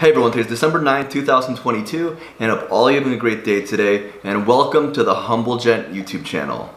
Hey everyone, today's December 9th, 2022, and I hope all of you are having a great day today, and welcome to the Humble Gent YouTube channel.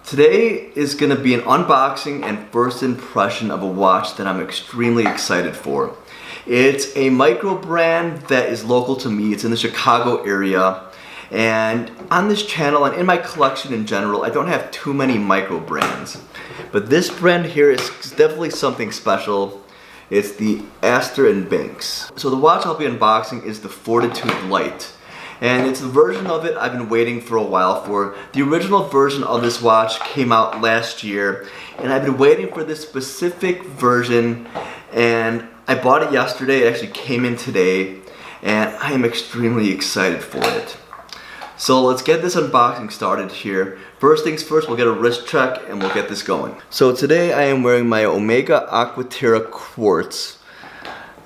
Today is going to be an unboxing and first impression of a watch that I'm extremely excited for. It's a micro brand that is local to me. It's in the Chicago area, and on this channel and in my collection in general, I don't have too many micro brands. But this brand here is definitely something special. It's the astor+banks. So the watch I'll be unboxing is the Fortitude Lite. And it's the version of it I've been waiting for a while for. The original version of this watch came out last year, and I've been waiting for this specific version, and I bought it yesterday. It actually came in today, and I am extremely excited for it. So let's get this unboxing started here. First things first, we'll get a wrist check and we'll get this going. So today I am wearing my Omega Aquaterra Quartz.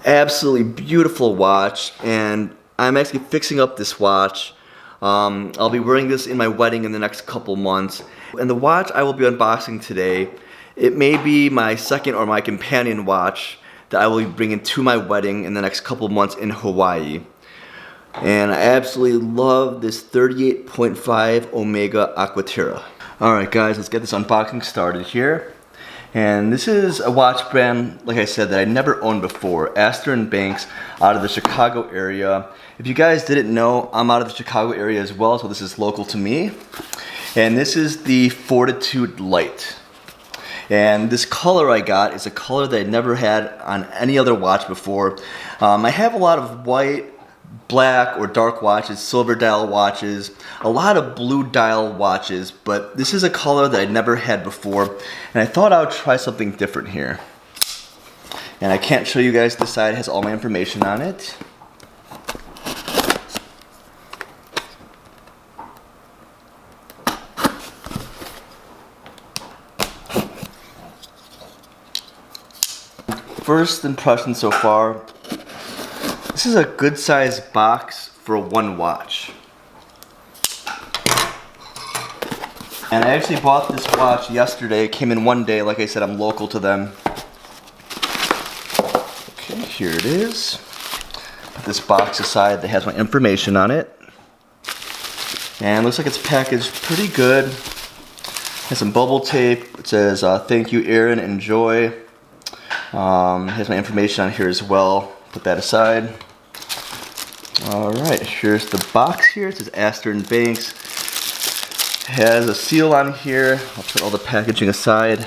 Absolutely beautiful watch, and I'm actually fixing up this watch. I'll be wearing this in my wedding in the next couple months. And the watch I will be unboxing today, it may be my second or my companion watch that I will be bringing to my wedding in the next couple months in Hawaii. And I absolutely love this 38.5 Omega Aquaterra. Alright guys, let's get this unboxing started here. And this is a watch brand, like I said, that I never owned before. astor+banks out of the Chicago area. If you guys didn't know, I'm out of the Chicago area as well, so this is local to me. And this is the Fortitude Lite. And this color I got is a color that I never had on any other watch before. I have a lot of white, black or dark watches, silver dial watches, a lot of blue dial watches, but this is a color that I never had before, and I thought I would try something different here. And I can't show you guys this side, it has all my information on it. First impression so far, this is a good sized box for one watch. And I actually bought this watch yesterday. It came in one day. Like I said, I'm local to them. Okay, here it is. Put this box aside that has my information on it. And it looks like it's packaged pretty good. Has some bubble tape. It says, thank you Aaron, enjoy. Has my information on here as well. Put that aside. Alright, here's the box here. It says astor+banks. Has a seal on here. I'll put all the packaging aside.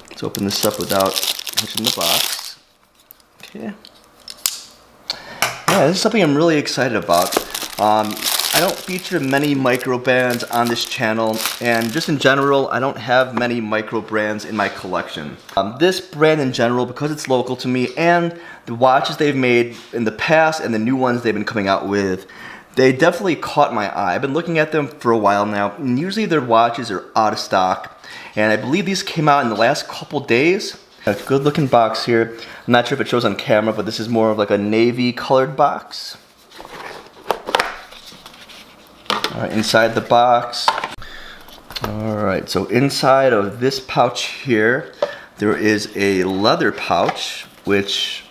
Let's open this up without touching the box. Okay. Yeah, this is something I'm really excited about. I don't feature many micro brands on this channel, and just in general, I don't have many micro brands in my collection. This brand in general, because it's local to me, and the watches they've made in the past and the new ones they've been coming out with, they definitely caught my eye. I've been looking at them for a while now, and usually their watches are out of stock, and I believe these came out in the last couple days. A good looking box here. I'm not sure if it shows on camera, but this is more of like a navy colored box. Alright, inside the box. Alright, so inside of this pouch here, there is a leather pouch, which,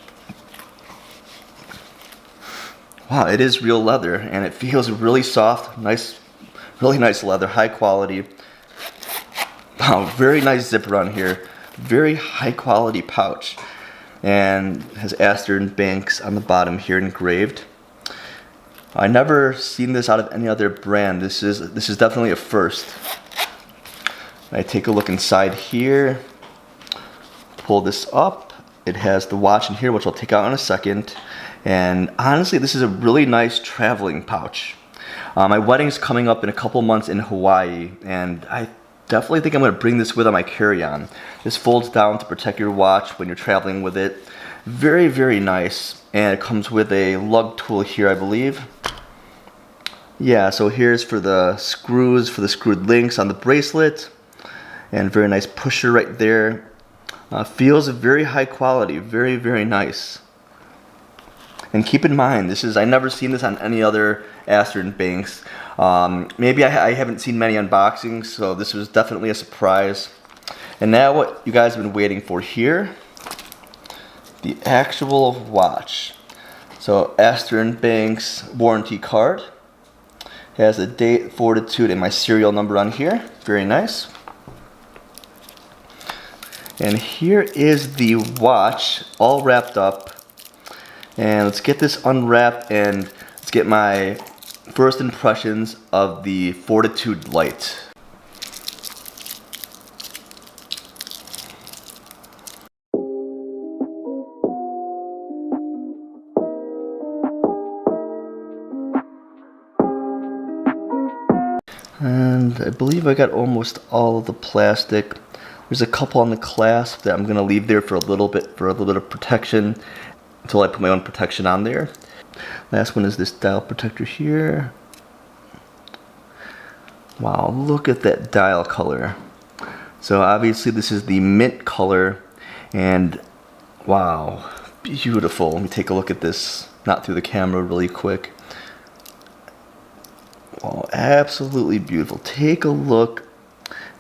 wow, it is real leather, and it feels really soft, nice, really nice leather, high quality. Wow, very nice zipper on here, very high quality pouch, and has astor+banks on the bottom here engraved. I never seen this out of any other brand. This is definitely a first. I take a look inside here. Pull this up. It has the watch in here, which I'll take out in a second. And honestly, this is a really nice traveling pouch. My wedding's coming up in a couple months in Hawaii, and I definitely think I'm going to bring this with on my carry-on. This folds down to protect your watch when you're traveling with it. Very, very nice. And it comes with a lug tool here, I believe. Yeah, so here's for the screws, for the screwed links on the bracelet. And very nice pusher right there. Feels very high quality, very, very nice. And keep in mind, I've never seen this on any other astor+banks. Maybe I haven't seen many unboxings, so this was definitely a surprise. And now what you guys have been waiting for here, the actual watch. So astor+banks warranty card. Has a date, Fortitude, and my serial number on here. Very nice. And here is the watch all wrapped up. And let's get this unwrapped and let's get my first impressions of the Fortitude Lite. And I believe I got almost all of the plastic. There's a couple on the clasp that I'm gonna leave there for a little bit of protection until I put my own protection on there. Last one is this dial protector here. Wow, look at that dial color. So obviously this is the mint color, and wow, beautiful. Let me take a look at this, not through the camera, really quick. Wow, absolutely beautiful. Take a look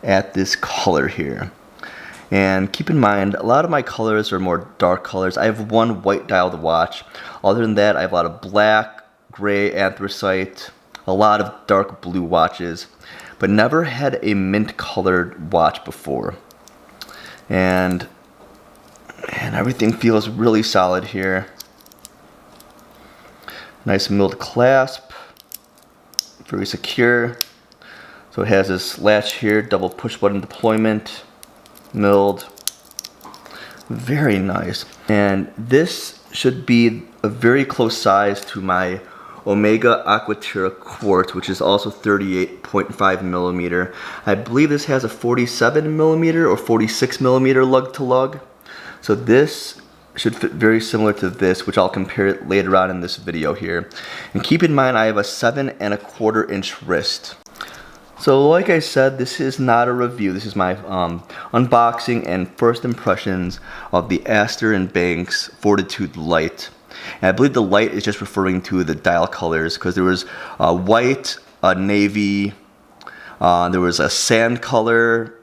at this color here. And keep in mind, a lot of my colors are more dark colors. I have one white dialed watch. Other than that, I have a lot of black, gray, anthracite, a lot of dark blue watches, but never had a mint colored watch before. And everything feels really solid here. Nice milled clasp. Very secure. So it has this latch here, double push button deployment, milled. Very nice. And this should be a very close size to my Omega Aquaterra quartz, which is also 38.5 millimeter. I believe this has a 47 millimeter or 46 millimeter lug to lug. So this should fit very similar to this, which I'll compare it later on in this video here. And keep in mind, I have a 7¼ inch wrist. So like I said, this is not a review. This is my unboxing and first impressions of the astor+banks Fortitude Lite. And I believe the light is just referring to the dial colors, because there was a white, a navy, there was a sand color,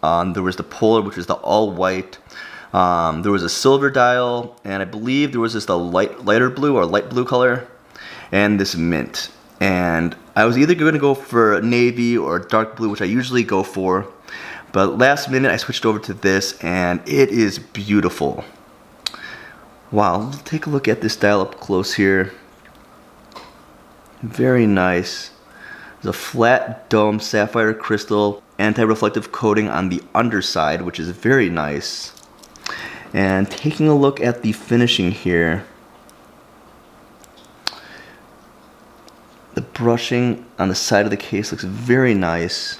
there was the polar, which is the all white. There was a silver dial, and I believe there was just a lighter blue or light blue color, and this mint. And I was either going to go for navy or dark blue, which I usually go for, but last minute I switched over to this, and it is beautiful. Wow, take a look at this dial up close here. Very nice. There's a flat dome sapphire crystal anti-reflective coating on the underside, which is very nice. And taking a look at the finishing here, the brushing on the side of the case looks very nice.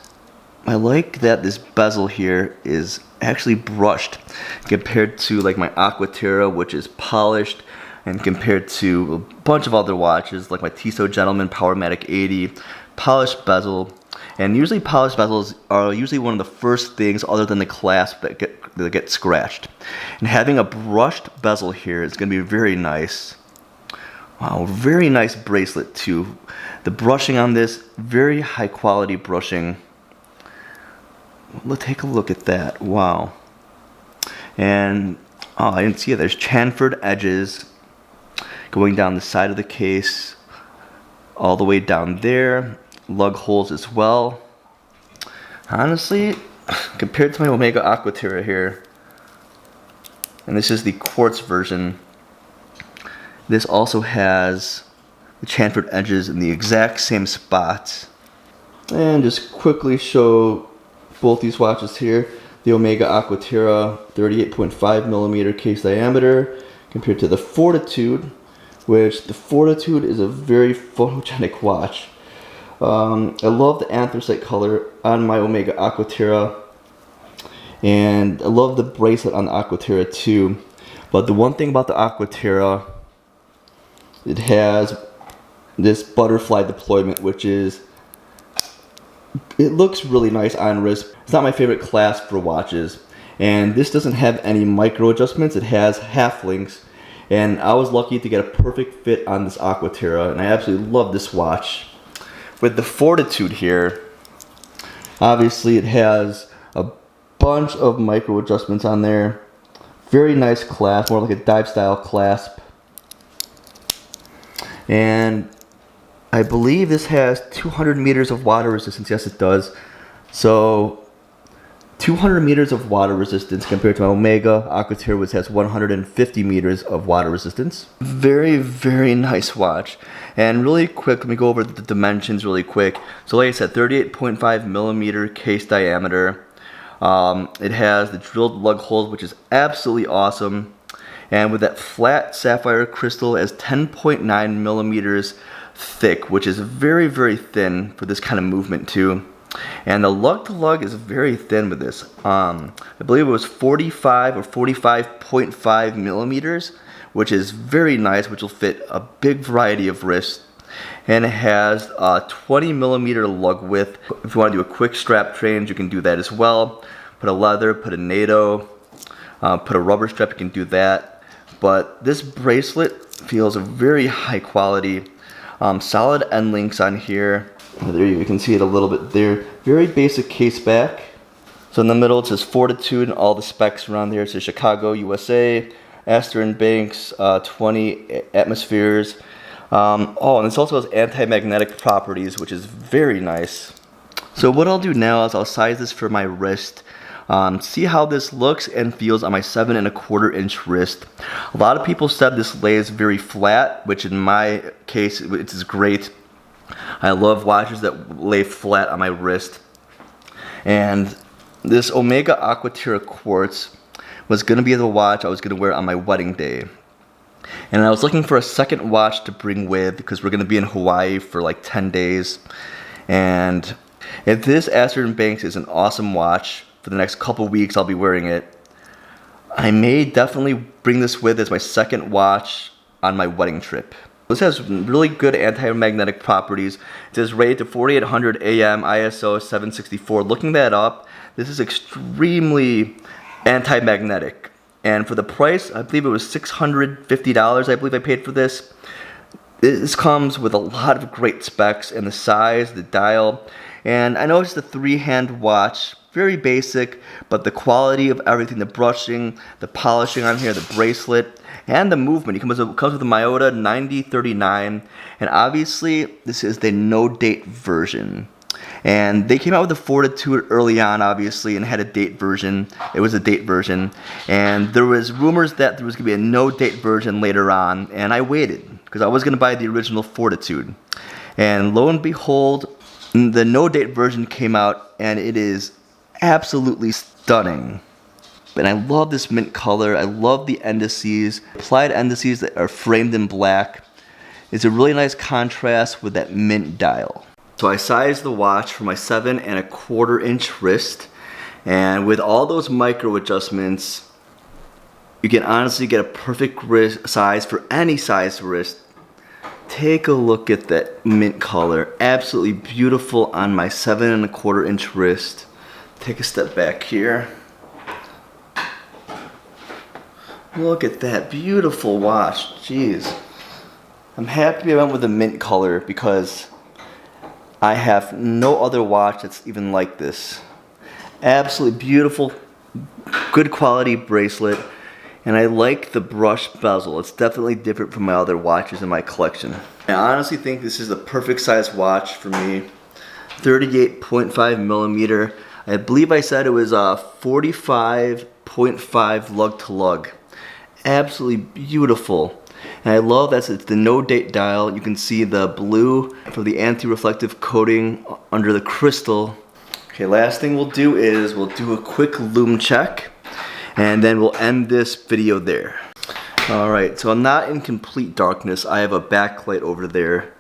I like that this bezel here is actually brushed compared to like my Aquaterra, which is polished, and compared to a bunch of other watches like my Tissot Gentleman Powermatic 80, polished bezel. And usually polished bezels are usually one of the first things other than the clasp that get scratched. And having a brushed bezel here is going to be very nice. Wow, very nice bracelet too. The brushing on this, very high quality brushing. Let's take a look at that. Wow. And oh, I didn't see it. There's chamfered edges going down the side of the case, all the way down there. Lug holes as well. Honestly, compared to my Omega Aquaterra here, and this is the quartz version, this also has the chamfered edges in the exact same spots. And just quickly show both these watches here. The Omega Aquaterra 38.5 millimeter case diameter compared to the Fortitude, which the Fortitude is a very photogenic watch. I love the anthracite color on my Omega Aquaterra, and I love the bracelet on the Aquaterra too. But the one thing about the Aquaterra, it has this butterfly deployment, which is, it looks really nice on wrist. It's not my favorite clasp for watches, and this doesn't have any micro adjustments. It has half links, and I was lucky to get a perfect fit on this Aquaterra, and I absolutely love this watch. With the Fortitude here, obviously it has a bunch of micro adjustments on there Very nice clasp, more like a dive style clasp. And I believe this has 200 meters of water resistance. Yes, it does. So 200 meters of water resistance compared to my Omega Aquaterra, which has 150 meters of water resistance. Very, very nice watch. And really quick, let me go over the dimensions really quick. So like I said, 38.5 millimeter case diameter. It has the drilled lug holes, which is absolutely awesome. And with that flat sapphire crystal as 10.9 millimeters thick, which is very, very thin for this kind of movement too. And the lug to lug is very thin with this. I believe it was 45 or 45.5 millimeters, which is very nice, which will fit a big variety of wrists. And it has a 20 millimeter lug width. If you want to do a quick strap change, you can do that as well. Put a leather, put a NATO, put a rubber strap, you can do that. But this bracelet feels very high quality. Solid end links on here. There you can see it a little bit there. Very basic case back. So in the middle it says Fortitude and all the specs around there. It says Chicago, USA, astor+banks, 20 atmospheres. Oh, and this also has anti-magnetic properties, which is very nice. So what I'll do now is I'll size this for my wrist. See how this looks and feels on my 7¼ inch wrist. A lot of people said this lays very flat, which in my case it is great. I love watches that lay flat on my wrist. And this Omega Aquaterra Quartz was going to be the watch I was going to wear on my wedding day. And I was looking for a second watch to bring with because we're going to be in Hawaii for like 10 days. And if this astor+banks is an awesome watch for the next couple weeks, I'll be wearing it. I may definitely bring this with as my second watch on my wedding trip. This has really good anti-magnetic properties. It says rated to 4800 AM, ISO 764. Looking that up, this is extremely anti-magnetic. And for the price, I believe it was $650, I believe I paid for this. This comes with a lot of great specs and the size, the dial. And I know it's the 3-hand watch. Very basic, but the quality of everything, the brushing, the polishing on here, the bracelet, and the movement. It comes with a Miyota 9039, and obviously this is the no-date version. And they came out with the Fortitude early on, obviously, and had a date version. It was a date version, and there was rumors that there was going to be a no-date version later on, and I waited, because I was going to buy the original Fortitude. And lo and behold, the no-date version came out, and it is absolutely stunning. And I love this mint color. I love the indices, applied indices that are framed in black. It's a really nice contrast with that mint dial. So I sized the watch for my 7¼ inch wrist, and with all those micro adjustments, you can honestly get a perfect wrist size for any size wrist. Take a look at that mint color. Absolutely beautiful on my 7¼ inch wrist. Take a step back here. Look at that beautiful watch. Jeez. I'm happy I went with the mint color because I have no other watch that's even like this. Absolutely beautiful, good quality bracelet. And I like the brushed bezel. It's definitely different from my other watches in my collection. I honestly think this is the perfect size watch for me. 38.5 millimeter. I believe I said it was 45.5 lug to lug. Absolutely beautiful. And I love that it's the no date dial. You can see the blue for the anti-reflective coating under the crystal. Okay, last thing we'll do is we'll do a quick lume check, and then we'll end this video there. Alright, so I'm not in complete darkness. I have a backlight over there.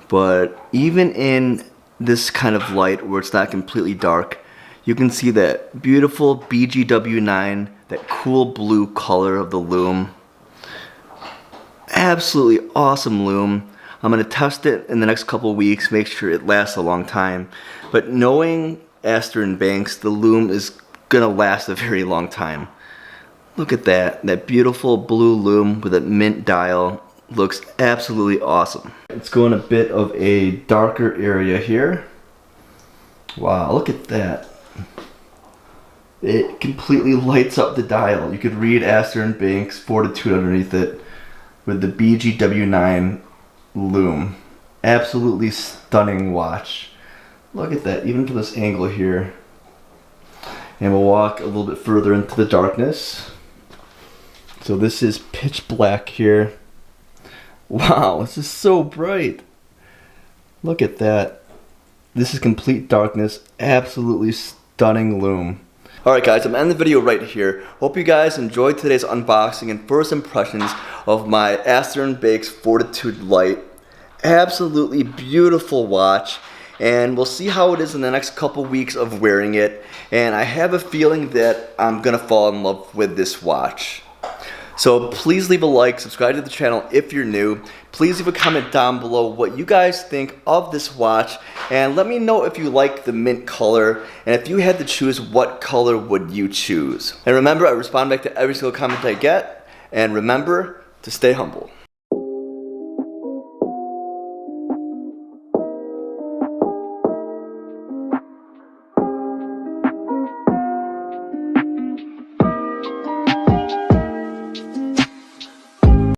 But even in this kind of light where it's not completely dark, you can see that beautiful BGW9, that cool blue color of the lume. Absolutely awesome lume. I'm going to test it in the next couple weeks, make sure it lasts a long time. But knowing astor+banks, the lume is going to last a very long time. Look at that beautiful blue lume with a mint dial. Looks absolutely awesome. Let's go in a bit of a darker area here. Wow, look at that. It completely lights up the dial. You could read Astor+Banks Fortitude underneath it with the BGW9 lume. Absolutely stunning watch. Look at that, even from this angle here. And we'll walk a little bit further into the darkness. So this is pitch black here. Wow, this is so bright. Look at that. This is complete darkness. Absolutely stunning lume. Alright guys, I'm ending the video right here. Hope you guys enjoyed today's unboxing and first impressions of my astor+banks Fortitude Lite. Absolutely beautiful watch, and we'll see how it is in the next couple weeks of wearing it, and I have a feeling that I'm gonna fall in love with this watch. So please leave a like, subscribe to the channel if you're new. Please leave a comment down below what you guys think of this watch, and let me know if you like the mint color, and if you had to choose, what color would you choose? And remember, I respond back to every single comment I get, and remember to stay humble.